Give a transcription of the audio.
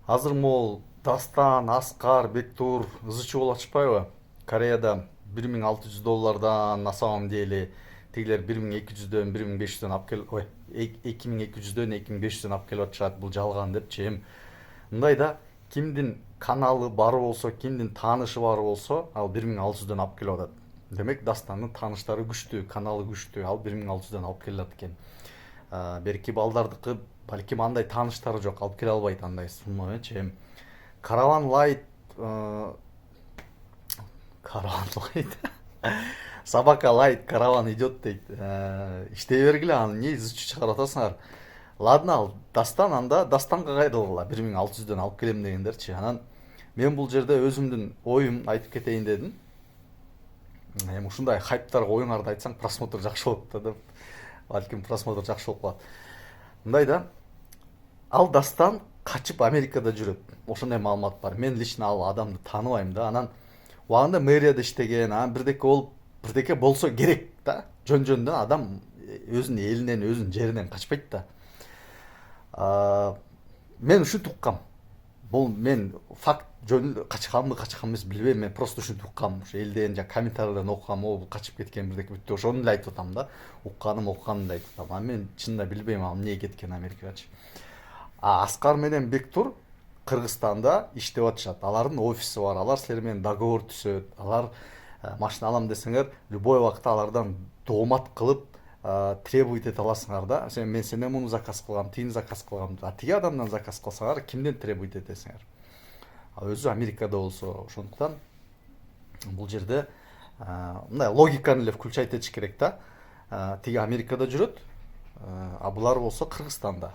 Азыр могул Дастан, Аскар, Бектур ызычуу болуп атышпайбы? Кореяда $1600 насабам дейли, тигилер 1200-дөн, 1500-дөн алып келип, ой, 2200-дөн, 2500-дөн алып келип атышат, бул жалган депчи. Мындай да, кимдин каналы бары болсо, кимдин таанышы бары болсо, ал 1600-дөн алып келип атат. Демек Дастандын тааныштары күчтүү, каналы күчтүү, ал 1600-дөн алып келет экен. Берки балдардыкы балким андай тааныштары жок, алып келе албайт андай суммачы. Караван лайт, караван лайт. Собака лайт, караван идет дейт. Иштей бергиле, аны эмне изучу чыгарып атасыңар? Ладно, ал Дастан, анда Дастанга кайрылгыла, 1600-дөн алып келем дегендерчи. Анан мен бул жерде өзүмдүн оюмду айтып кетейин дедим. Эми ушундай хайптарга оюңарды айтсаң, просмотр жакшы болот да деп. Балким просмотр жакшы болуп калат. Мындай да, ал Дастан качып Америкада жүрөт. Ошондой маалымат бар. Мен лично ал адамды тааныбайм да. Анан убагында мэрияда иштеген, анан бирдеке болуп, бирдеке болсо керек да. Жөн-жөндөн адам өзүнүн элинен, өзүнүн жеринен качпайт да. Мен ушинтип уккам. Бул мен факт жөнүндө качканмы эмес билбейм, мен просто ушинтип уккам. Ушу элден жана комментарийлерден окугам, бул качып кеткен бирдеке бүттү. Ошону эле айтып атам да. Укканымды айтып атам. А мен чынында билбейм ал эмнеге кеткен Америкагачы. Аскар менен Бектур Кыргызстанда иштеп атышат. Алардын офиси бар. Алар силер менен договор түзөт. Алар машина алам десеңер, любой убакта алардан доомат кылып требовать эте аласыңар да. Мен сенден муну заказ кылгам, тигини заказ кылгам. А тиги адамдан заказ кылсаңар, кимден требовать этесиңер? Өзү Америкада болсо, ошондуктан бул жерде мындай логиканы эле включать этиш керек да. Тиги Америкада жүрөт, а булар болсо Кыргызстанда.